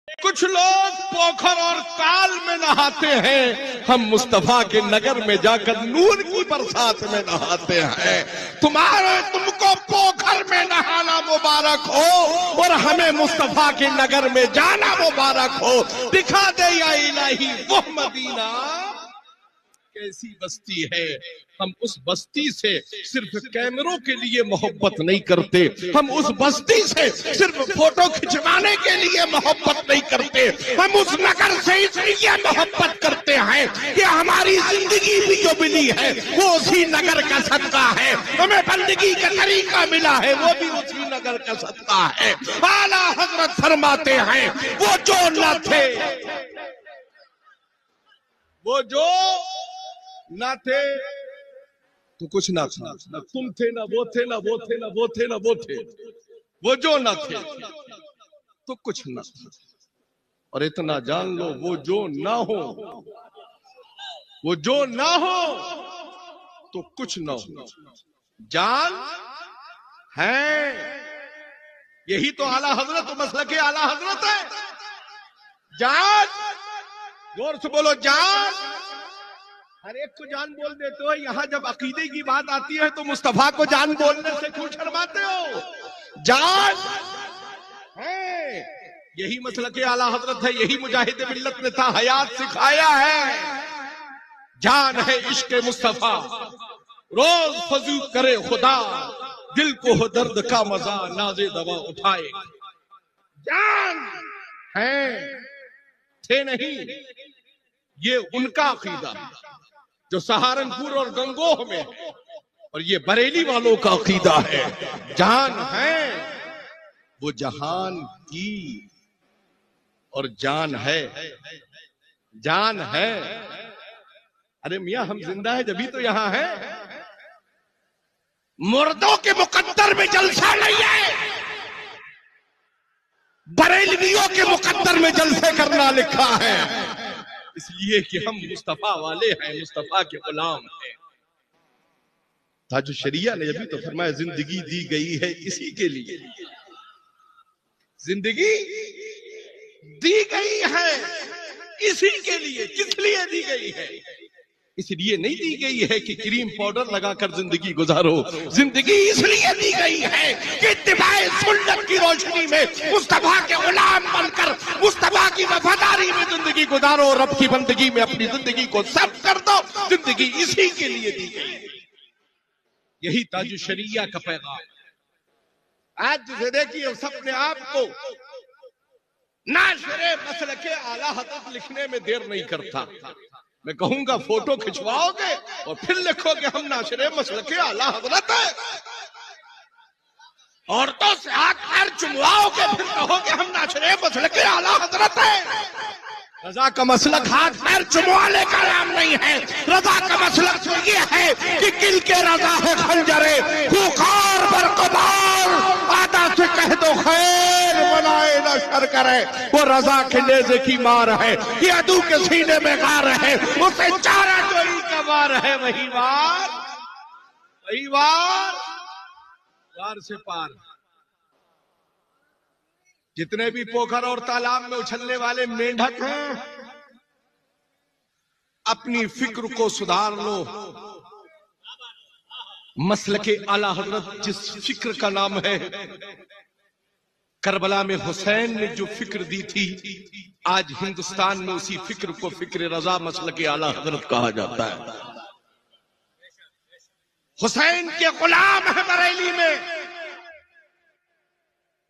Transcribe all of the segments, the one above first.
कुछ लोग पोखर और ताल में नहाते हैं, हम मुस्तफा के नगर में जाकर नूर की बरसात में नहाते हैं। तुमको पोखर में नहाना मुबारक हो और हमें मुस्तफा के नगर में जाना मुबारक हो। दिखा दे या इलाही वो मदीना कैसी बस्ती है। हम उस बस्ती से सिर्फ कैमरों के लिए मोहब्बत नहीं करते, हम उस बस्ती से सिर्फ फोटो खिंचवाने के लिए मोहब्बत नहीं करते, हम उस नगर से इसलिए मोहब्बत करते हैं कि हमारी जिंदगी भी जो मिली है वो उसी नगर का सदका है, हमें बंदगी का तरीका मिला है वो भी उसी नगर का सदका है। आला हजरत फरमाते हैं वो जो न थे, वो जो ना थे तो कुछ ना था, ना तुम थे ना वो थे, ना वो थे ना वो थे, ना वो थे, वो जो ना थे तो कुछ ना था। और इतना जान लो वो जो ना हो, वो जो ना हो तो कुछ ना हो। जान है, यही तो आला हजरत मसलके आला हजरत है। जान, जोर से बोलो जान। हर एक को जान बोल देते हो, यहां जब अकीदे की बात आती है तो मुस्तफा को जान बोलने से क्यों शर्माते हो? जान है, यही मसलके आला हजरत है, यही मुजाहिद मिल्लत ने था हयात सिखाया है। जान है इश्क मुस्तफा, रोज फजू करे खुदा, दिल को हो दर्द का मजा, नाजे दवा उठाए। जान है, थे नहीं, ये उनका अकीदा जो सहारनपुर और गंगोह में है, और ये बरेली वालों का अकीदा है। जान है वो जहान की, और जान है, जान है। अरे मियां हम जिंदा है जभी तो यहां है, मुर्दों के मुकद्दर में जलसा नहीं है, बरेलवियों के मुकद्दर में जलसे करना लिखा है, इसलिए कि हम मुस्तफा वाले हैं, मुस्तफा के गुलाम हैं। ताजुल शरिया ने अभी तो फरमाया जिंदगी दी गई है इसी के लिए, जिंदगी दी गई है इसी के लिए। किस लिए दी गई है? इसलिए नहीं दी गई है कि क्रीम पाउडर लगाकर जिंदगी गुजारो, जिंदगी इसलिए दी गई है कि इत्तिबाए सुन्नत की रोशनी में मुस्तफा के गुलाम बनकर मुस्तफा की वफादारी में जिंदगी गुजारो, रब की बंदगी में अपनी जिंदगी को सर्व कर दो। जिंदगी इसी के लिए दी गई, यही ताजुल शरिया का पैगाम। आज जिसे देखिए अपने आप को नाशरे मसलके आला हजरत लिखने में देर नहीं करता। मैं कहूंगा फोटो खिंचवाओगे और फिर लिखोगे हम नाशरे मसलके आला हजरत है, औरतों से हाथ पैर चुमवाओगे फिर कहोगे हम नाशरे मसलके आला हजरत है। रजा का मसलक हाथ पैर चुमवाने का नाम नहीं है, रजा का मसलक तो ये है कि किल के रजा है खंजरे खूंखार बरकबार, आदा से कह दो खैर बनाए न शर करे, वो रजा के नेज़े की मार है, ये अदू के सीने में गार है, उसे चारा चोरी का वार है। वही वार, वही वार, वार से पार। जितने भी पोखर और तालाब में उछलने वाले मेंढक हैं, अपनी फिक्र को सुधार लो। मसलके आला हजरत जिस फिक्र का नाम है, करबला में हुसैन ने जो फिक्र दी थी, आज हिंदुस्तान में उसी फिक्र को फिक्र रजा मसलके आला हजरत कहा जाता है। हुसैन के गुलाम है बरेली में,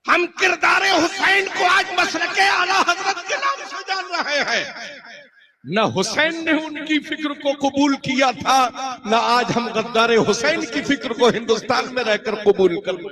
हम किरदारे हुसैन को आज मसलके आला हजरत के नाम से जान रहे हैं। न हुसैन ने उनकी फिक्र को कबूल किया था, न आज हम गद्दारे हुसैन की फिक्र को हिंदुस्तान में रहकर कबूल कर।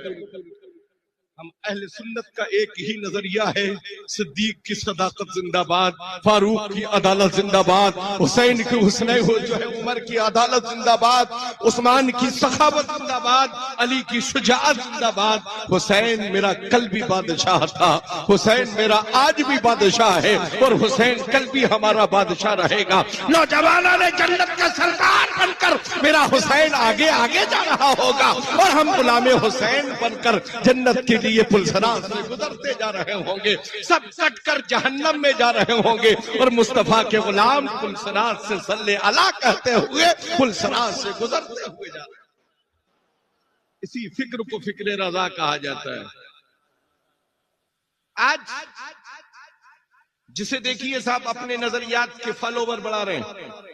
हम अहले सुन्नत का एक ही नजरिया है, सिद्दीक की सदाकत जिंदाबाद, फारूक की अदालत जिंदाबाद, हुसैन की हुस्ने हो जो है उमर की अदालत जिंदाबाद, उस्मान की सखावत जिंदाबाद, अली की शुजाअत जिंदाबाद। हुसैन मेरा कल भी बादशाह था, हुसैन मेरा आज भी बादशाह है, और हुसैन कल भी हमारा बादशाह रहेगा। नौजवानों ने जन्नत का सरदार बनकर मेरा हुसैन आगे आगे जा रहा होगा, और हम गुलामे हुसैन बनकर जन्नत के लिए लिए पुलसराज से गुजरते जा रहे होंगे, सब कट कर जहन्नम में जा रहे होंगे और मुस्तफा के गुलाम पुलसराज से सल्ले अला कहते हुए पुलसराज से गुजरते हुए जा रहे हैं। इसी फिक्र को फिक्र रजा कहा जाता है। आज जिसे देखिए साहब अपने नजरियात के फॉलोवर बढ़ा रहे हैं।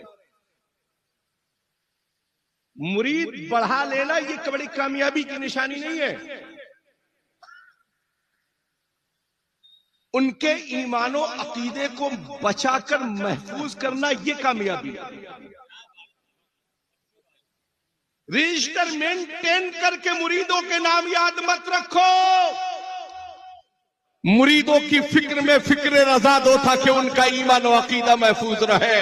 मुरीद बढ़ा लेना ये बड़ी कामयाबी की निशानी नहीं है। उनके ईमानो अकीदे को बचाकर महफूज करना ये कामयाबी है। रजिस्टर मेंटेन करके मुरीदों के नाम याद मत रखो। मुरीदों की फिक्र में फिक्र रजा दो ताकि उनका ईमान और अकीदा महफूज रहे।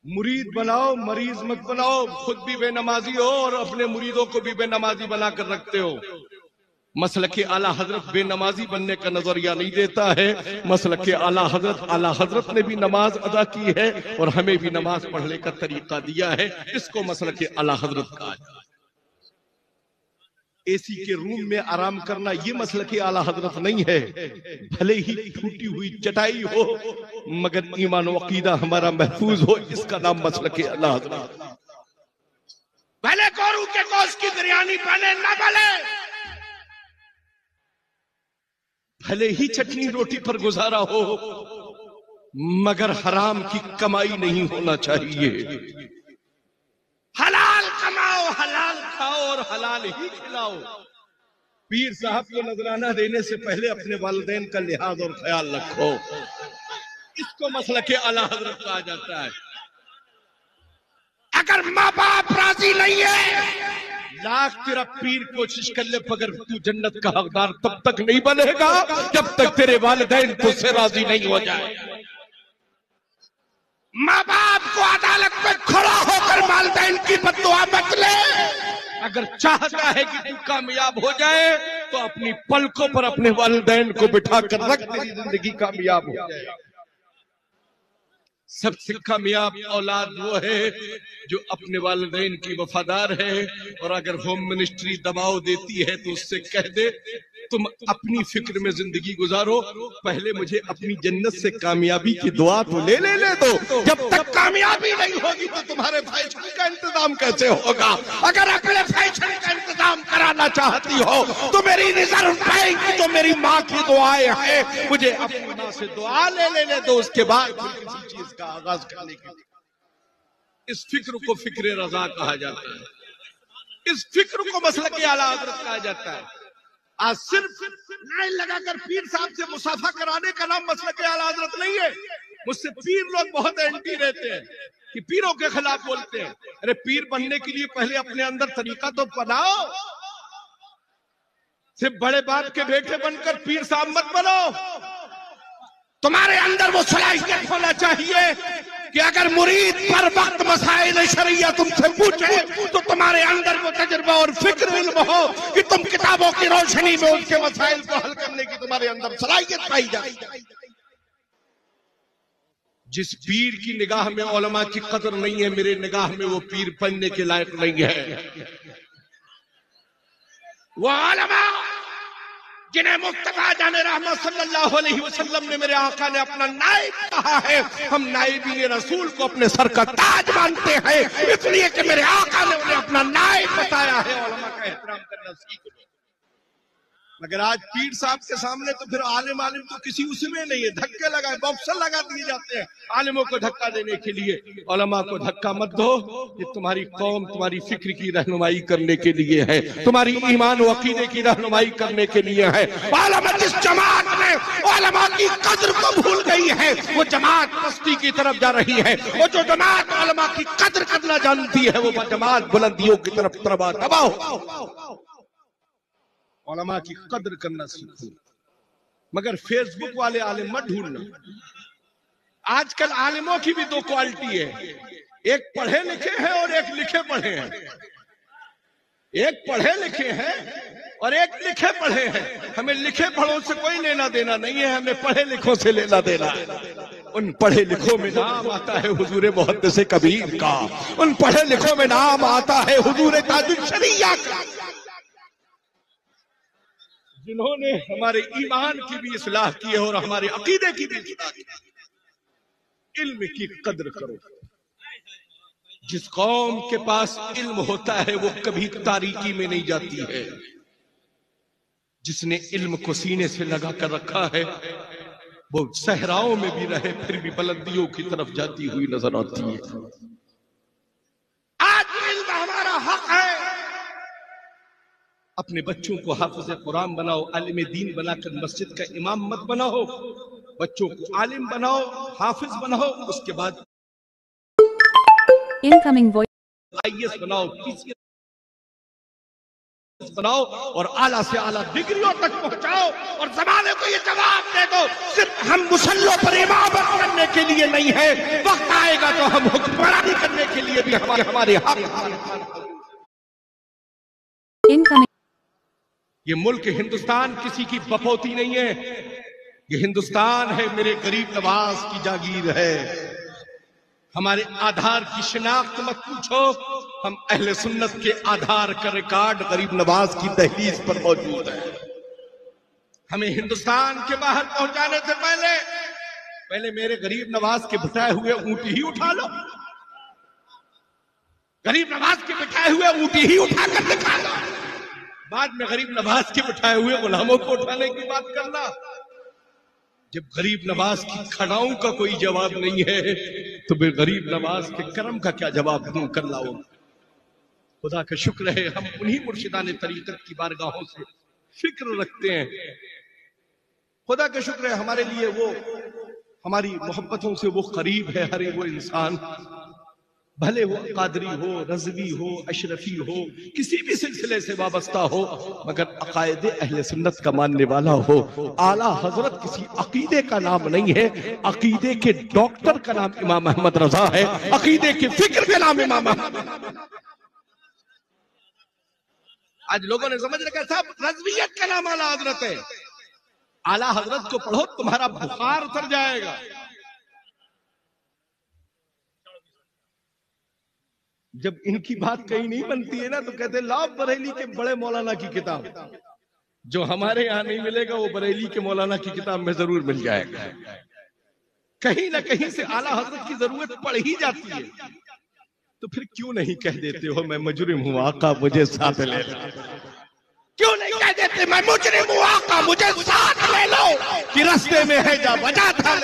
मुरीद बनाओ, मरीज मत बनाओ। खुद भी बेनमाजी हो और अपने मुरीदों को भी बेनमाजी बनाकर रखते हो। मसलक आला हजरत बेनमाजी बनने का नजरिया नहीं देता है। मसलक आला हजरत ने भी नमाज अदा की है और हमें भी नमाज पढ़ने का तरीका दिया है। इसको मसलक आला हजरत कहा जाए। एसी के रूम में आराम करना ये मसलक आला हजरत नहीं है। भले ही टूटी हुई चटाई हो मगर ईमान और अकीदा हमारा महफूज हो, इसका नाम मसलक आला हजरत। भले गोरू के गोश्त की बिरयानी बने ना बने, भले ही चटनी रोटी पर गुजारा हो मगर हराम की कमाई नहीं होना चाहिए। हलाल कमाओ, हलाल खाओ और हलाल ही खिलाओ। पीर साहब को नजराना देने से पहले अपने वालिदैन का लिहाज और ख्याल रखो। इसको मसलक आला हजरत कहा जाता है। अगर माँ बाप राजी नहीं है, लाख तेरा पीर कोशिश कर ले मगर तू जन्नत का हकदार तब तक नहीं बनेगा जब तक तेरे वालिदैन तुझसे राजी नहीं हो जाए। माँ बाप को अदालत में खड़ा होकर वालिदैन की बद्दुआ मत ले। अगर चाहता है कि तू कामयाब हो जाए तो अपनी पलकों पर अपने वालिदैन को बिठाकर रख, तेरी जिंदगी कामयाब हो जाए। सबसे कामयाब औलाद वो है जो अपने वालिदैन की वफादार है। और अगर होम मिनिस्ट्री दबाव देती है तो उससे कह दे तुम अपनी फिक्र में जिंदगी गुजारो, पहले मुझे अपनी जन्नत से कामयाबी की दुआ तो ले दो। जब तक कामयाबी नहीं होगी तो तुम्हारे फैशन का इंतजाम कैसे होगा? अगर अपने फैशन का इंतजाम कराना चाहती हो तो मेरी नजर उठाएगी जो मेरी माँ की दुआएं हैं, मुझे अपनी माँ से दुआ ले दो, उसके बाद किसी चीज का आगाज करने के लिए। इस फिक्र को फिक्र रजा कहा जाता है। इस फिक्र को मसलक आला हजरत कहा जाता है। आज सिर्फ लाइन लगाकर पीर साहब से मुसाफा कराने का नाम मसलक आला हजरत नहीं है। मुझसे पीर लोग बहुत एंटी रहते हैं कि पीरों के खिलाफ बोलते हैं। अरे पीर बनने के लिए पहले अपने अंदर तरीका तो बनाओ। सिर्फ बड़े बाप के बेटे बनकर पीर साहब मत बनो। तुम्हारे अंदर वो सलाहियत होना चाहिए कि अगर मुरीद पर वक्त मसाइल शरिया तुमसे पूछे तो तुम्हारे अंदर वो तजुर्बा और फिक्र इल्म हो कि तुम किताबों की रोशनी में उसके मसाइल को हल करने की तुम्हारे अंदर सलाहियत पाई जाए। जिस पीर की निगाह में उलमा की कदर नहीं है, मेरे निगाह में वो पीर बनने के लायक नहीं है। वो उलमा जिन्हें मुस्तफा जाने रहमत सल्लल्लाहु अलैहि वसल्लम ने, मेरे आका ने अपना नाइब कहा है। हम नाइबीन रसूल को अपने सर का ताज मानते हैं, इसलिए कि मेरे आका ने उन्हें अपना नाइब बताया है। उलमा का एहतराम करना सीख लो। मगर आज पीर साहब के सामने तो फिर आलिम तो किसी उसमें नहीं है। धक्के लगाए, बॉक्सर लगा दिए जाते हैं आलिमों को धक्का देने के लिए। उलमा को धक्का मत दो, ये तुम्हारी कौम तुम्हारी फिक्र की रहनुमाई करने के लिए है, तुम्हारी ईमान व अकीदे की रहनुमाई करने के लिए है। उलमा जिस जमात में उलमा की कद्र को भूल गई है वो जमात पस्ती की तरफ जा रही है। वो जो जमात उलमा की कद्र करना जानती है वो जमात बुलंदियों की तरफ तबाह। उलमा की कद्र करना सीखो। मगर फेसबुक वाले आलिम मत ढूंढना। आजकल आलिमों की भी दो क्वालिटी है, एक पढ़े लिखे हैं और एक लिखे पढ़े हैं। एक पढ़े लिखे हैं और एक लिखे पढ़े हैं। हमें लिखे पढ़ों से कोई लेना देना नहीं है, हमें पढ़े लिखों से लेना देना है। उन पढ़े लिखों में नाम आता है हुजूर मुहद्दिस कबीर का, उन पढ़े लिखों में नाम आता है हुजूर ताजुल शरिया का। जिन्होंने हमारे ईमान की भी इस्लाह की है और हमारे अकीदे की भी इस्लाह की। इल्म की कद्र करो। जिस कौम के पास इल्म होता है वो कभी तारीकी में नहीं जाती है। जिसने इल्म को सीने से लगा कर रखा है वो सहराओं में भी रहे फिर भी बुलंदियों की तरफ जाती हुई नजर आती है। आज इल्म हमारा हक है। अपने बच्चों को हाफिज कुरान बनाओ, आलिम दीन बनाकर मस्जिद का इमाम मत बनाओ। बच्चों को आलिम बनाओ, हाफिज बनाओ, उसके बाद इनकमिंग वॉइस आईएएस बनाओ, पीसीएस बनाओ और आला से आला डिग्रियों तक पहुंचाओ और जमाने को ये जवाब दे दो सिर्फ हम मुसल्लों पर इमामत करने के लिए नहीं है, वक्त आएगा तो हम हुक्मरानी करने के लिए भी हमारे हक। इनकमिंग ये मुल्क हिंदुस्तान किसी की बपौती नहीं है। ये हिंदुस्तान है, मेरे गरीब नवाज की जागीर है। हमारे आधार की शिनाख्त मत पूछो, हम अहले सुन्नत के आधार का रिकॉर्ड गरीब नवाज की दहलीज पर मौजूद है। हमें हिंदुस्तान के बाहर पहुंचाने से पहले मेरे गरीब नवाज के बिठाए हुए ऊंट ही उठा लो। गरीब नवाज के बिठाए हुए ऊंट ही उठाकर दिखा लो। बाद में गरीब नवाज के बिठाए हुए गुलामों को उठाने की बात करना। जब गरीब नवाज की खड़ाओं का कोई जवाब नहीं है तो फिर गरीब नवाज के करम का क्या जवाब तुम कर लाओ। खुदा का शुक्र है हम उन्हीं मुर्शिदाने तरीकत की बारगाहों से फिक्र रखते हैं। खुदा का शुक्र है हमारे लिए वो हमारी मोहब्बतों से वो करीब है। हर वो इंसान भले वो कादरी हो, रज़वी हो, अशरफी हो, किसी भी सिलसिले से वाबस्ता हो, मगर अकायदे अहले सुन्नत का मानने वाला हो। आला हजरत किसी अकीदे का नाम नहीं है। अकीदे के डॉक्टर का नाम इमाम अहमद रजा है। अकीदे के फिक्र का नाम इमाम अहमद। आज लोगों ने समझ रखा साहब रज़वियत का नाम आला हजरत है। आला हजरत को पढ़ो तुम्हारा बुखार उतर जाएगा। जब इनकी बात कहीं नहीं बनती है ना तो कहते लाओ बरेली के बड़े मौलाना की किताब। जो हमारे यहाँ नहीं मिलेगा वो बरेली के मौलाना की किताब में जरूर मिल जाएगा। कहीं ना कहीं से आला हजरत की जरूरत पड़ ही जाती है। तो फिर क्यों नहीं कह देते हो मैं मुजरिम हूं आका मुझे साथ ले लो। क्यों नहीं कह देते मैं मुजरिम हूं आका मुझे साथ ले लो कि रास्ते में है जा बजा था।